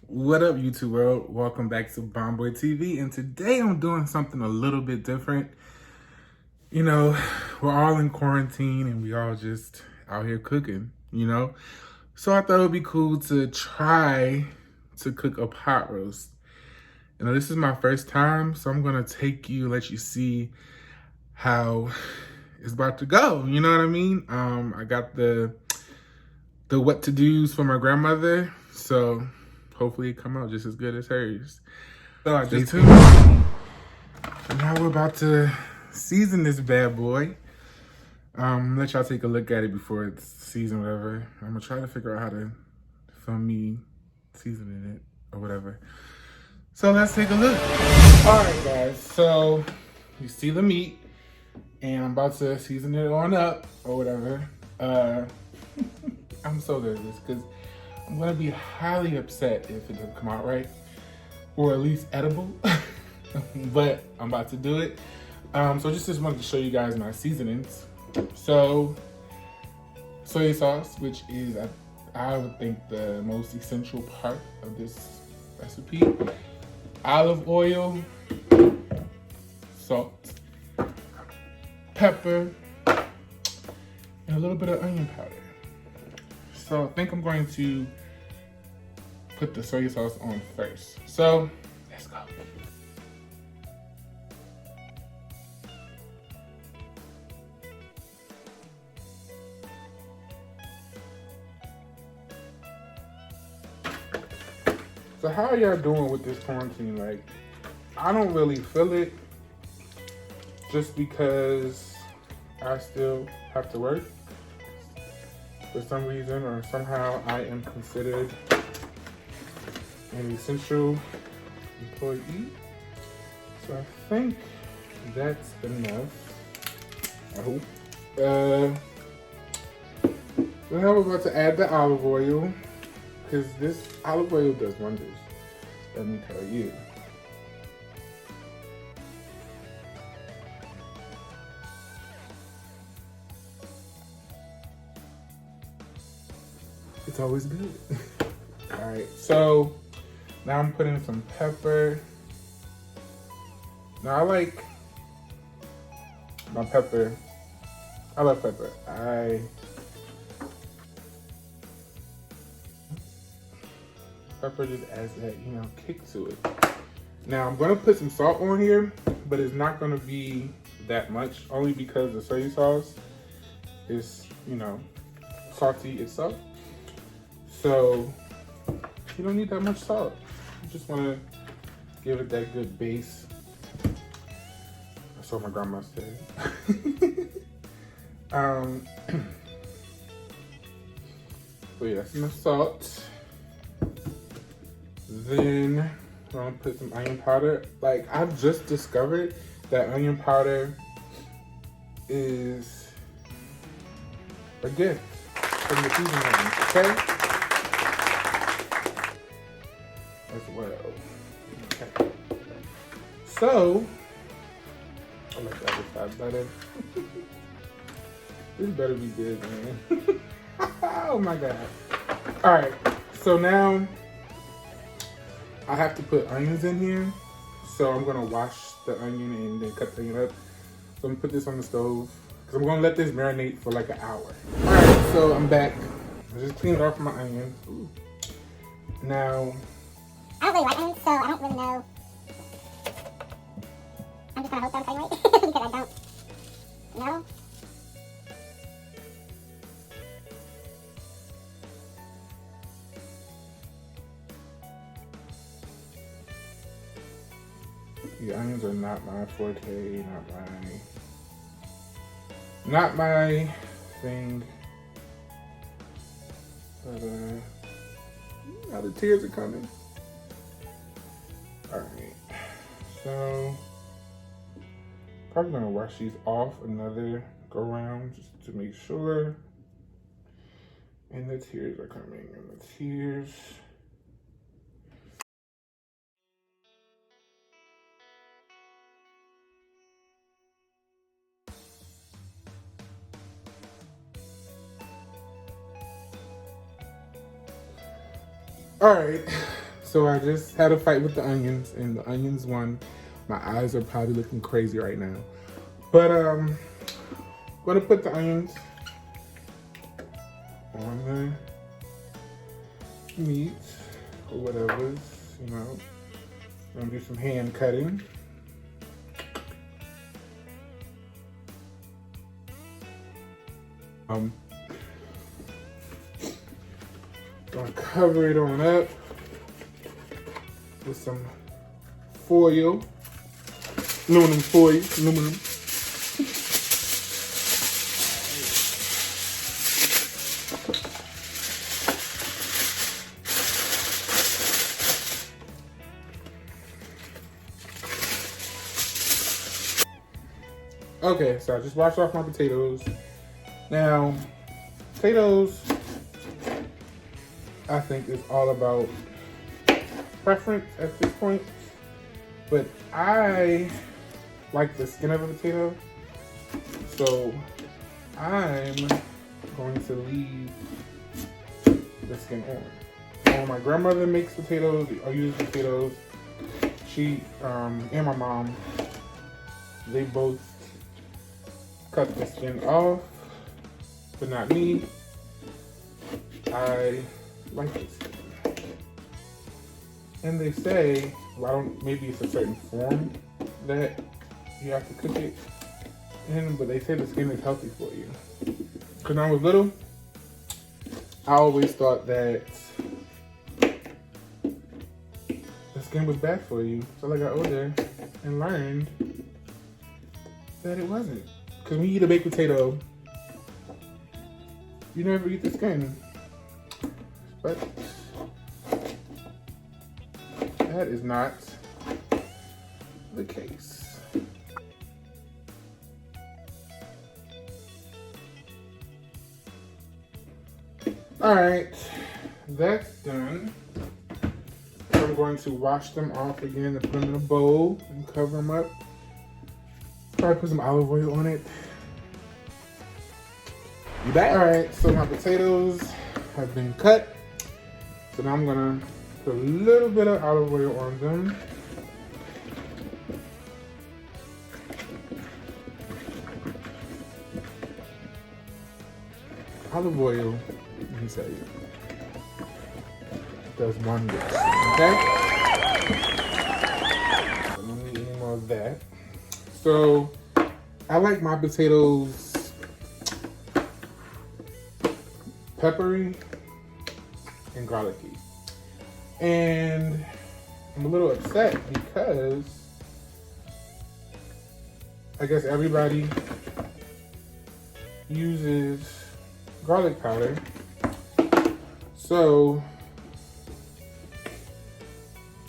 What up, YouTube world? Welcome back to Bombboy TV, and today I'm doing something a little bit different. You know, we're all in quarantine and we all just out here cooking, So I thought it would be cool to try to cook a pot roast. This is my first time, so I'm gonna let you see how it's about to go. You know what I mean? I got the what to do's for my grandmother, so hopefully it come out just as good as hers. So I just tuned. And now we're about to season this bad boy. Let y'all take a look at it before it's seasoned, whatever. I'm gonna try to figure out how to film me seasoning it or whatever. So let's take a look. All right, guys. So you see the meat, and I'm about to season it on up or whatever. I'm so good at this because I'm gonna be highly upset if it doesn't come out right, or at least edible. But I'm about to do it. So just wanted to show you guys my seasonings. So soy sauce, which is I would think the most essential part of this recipe. Olive oil, salt, pepper, and a little bit of onion powder. So I think I'm going to put the soy sauce on first. So let's go. So how are y'all doing with this quarantine? Like, I don't really feel it just because I still have to work for some reason, or somehow I am considered an essential employee. So I think that's enough, I hope. Now we're about to add the olive oil, because this olive oil does wonders, let me tell you. It's always good. All right, so now I'm putting some pepper. Now I like my pepper. I love pepper. Pepper just adds that, kick to it. Now I'm gonna put some salt on here, but it's not gonna be that much, only because the soy sauce is, salty itself. So you don't need that much salt. You just wanna give it that good base. That's what my grandma said. So yeah, that's enough salt. Then I'm gonna put some onion powder. Like, I've just discovered that onion powder is a gift from the seasoning, okay? As well. Okay. So, I like the other side better. This better be good, man. Oh my God. All right, so now I have to put onions in here. So I'm gonna wash the onion and then cut the onion up. So I'm gonna put this on the stove because I'm gonna let this marinate for like an hour. All right, so I'm back. I just cleaned off my onions. Ooh. Now, I don't really like onions, so I don't really know. I'm just gonna hope that I'm cutting right because I don't know. the onions are not my forte, not my thing. But now the tears are coming. All right, so probably gonna wash these off another go around just to make sure. And the tears are coming, and the tears. All right, so I just had a fight with the onions, and the onions won. My eyes are probably looking crazy right now. But I'm gonna put the onions on the meat or whatever's, you know. I'm gonna do some hand cutting. Gonna cover it on up with some foil, aluminum foil, aluminum. Okay, so I just washed off my potatoes. Now, potatoes, I think, is all about preference at this point. But I like the skin of a potato, so I'm going to leave the skin on. When my grandmother makes potatoes or uses potatoes, she and my mom, they both cut the skin off, but not me. I like the skin. And they say, well, maybe it's a certain form that you have to cook it in, but they say the skin is healthy for you. Because when I was little, I always thought that the skin was bad for you. So I got older and learned that it wasn't. Because when you eat a baked potato, you never eat the skin. But that is not the case. All right, that's done. I'm going to wash them off again and put them in a bowl and cover them up. Probably put some olive oil on it. You back? All right, so my potatoes have been cut. So now I'm gonna put a little bit of olive oil on them. Olive oil, let me tell you, does wonders, okay? I don't need any more of that. So, I like my potatoes peppery and garlicky. And I'm a little upset because I guess everybody uses garlic powder. So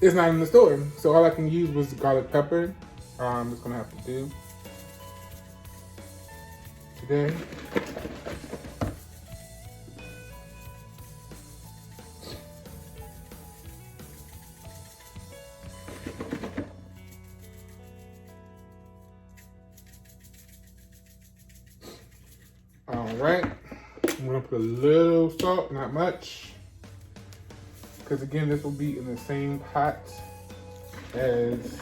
it's not in the store. So all I can use was garlic pepper. I'm just gonna have to do today. All right, I'm gonna put a little salt, not much, because again, this will be in the same pot as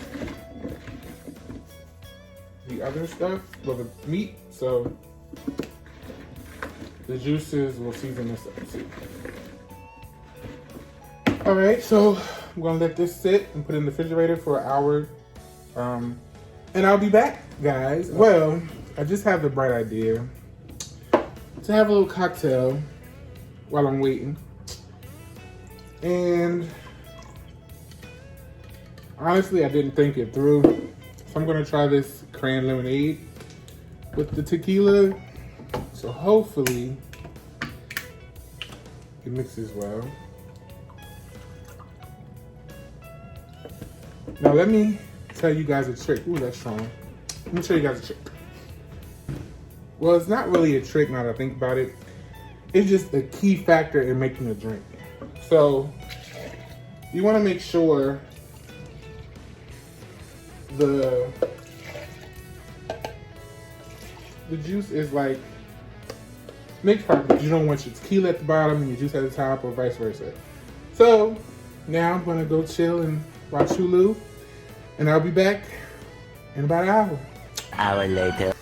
the other stuff, well, the meat, so the juices will season this up too. All right, so I'm gonna let this sit and put it in the refrigerator for an hour, and I'll be back, guys. Well, I just have the bright idea to have a little cocktail while I'm waiting. And honestly, I didn't think it through. So I'm gonna try this cran lemonade with the tequila. So hopefully it mixes well. Now let me tell you guys a trick. Ooh, that's strong. Let me show you guys a trick. Well, it's not really a trick now that I think about it. It's just a key factor in making a drink. So you want to make sure the juice is like mixed properly. You don't want your tequila at the bottom and your juice at the top, or vice versa. So now I'm gonna go chill and watch Hulu, and I'll be back in about an hour. Hour later.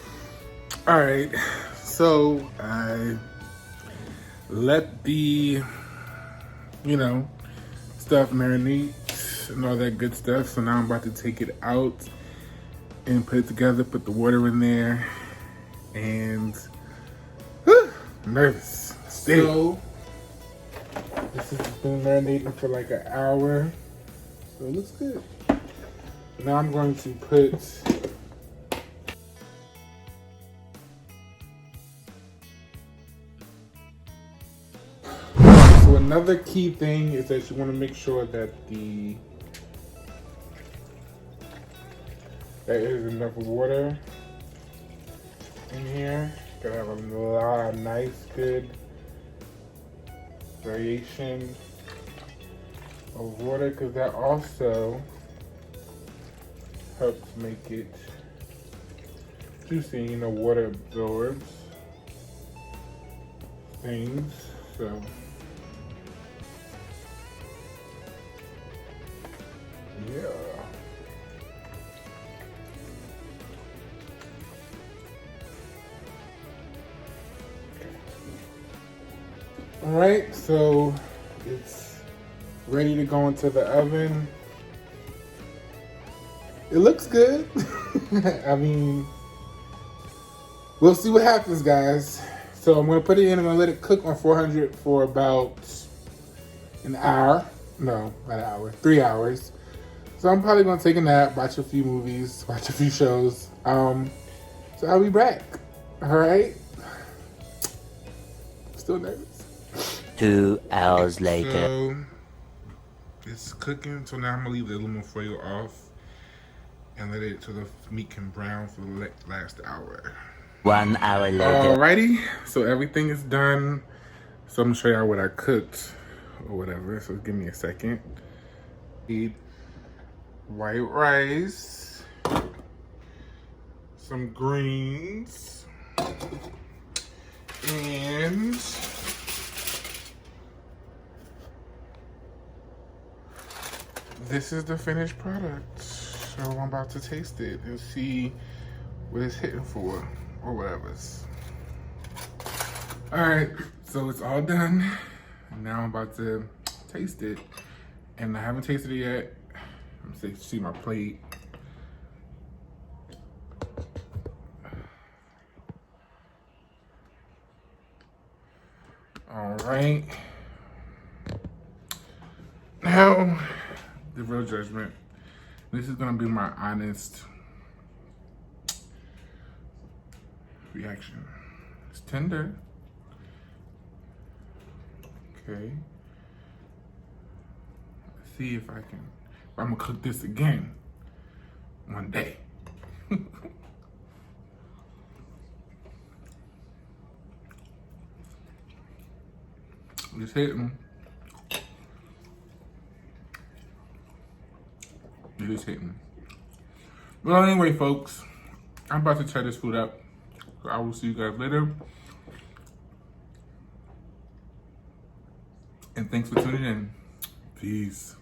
All right, so I let the, stuff marinate and all that good stuff. So now I'm about to take it out and put it together, put the water in there, and I'm nervous. So this has been marinating for like an hour, so it looks good. Now I'm going to put so another key thing is that you want to make sure that there is enough water in here. Gotta have a lot of nice, good variation of water, because that also helps make it juicy. Water absorbs things, so yeah. All right, so it's ready to go into the oven. It looks good. I mean, we'll see what happens, guys. So I'm gonna put it in. I'm gonna let it cook on 400 for about an hour. No, not an hour. 3 hours. So I'm probably gonna take a nap, watch a few movies, watch a few shows. So I'll be back. All right. Still nervous. 2 hours later. So it's cooking. So now I'm gonna leave the aluminum foil off and let it so the meat can brown for the last hour. 1 hour later. Alrighty, so everything is done. So I'm gonna show y'all what I cooked or whatever. So give me a second. Need white rice, some greens, and this is the finished product. So I'm about to taste it and see what it's hitting for or whatever. All right, so it's all done. And now I'm about to taste it. And I haven't tasted it yet. Let me see my plate. All right. Now, the real judgment. This is gonna be my honest reaction. It's tender. Okay. Let's see if I'm gonna cook this again one day. It's hitting. It is hitting. Well, anyway, folks, I'm about to tear this food up. So I will see you guys later. And thanks for tuning in. Peace.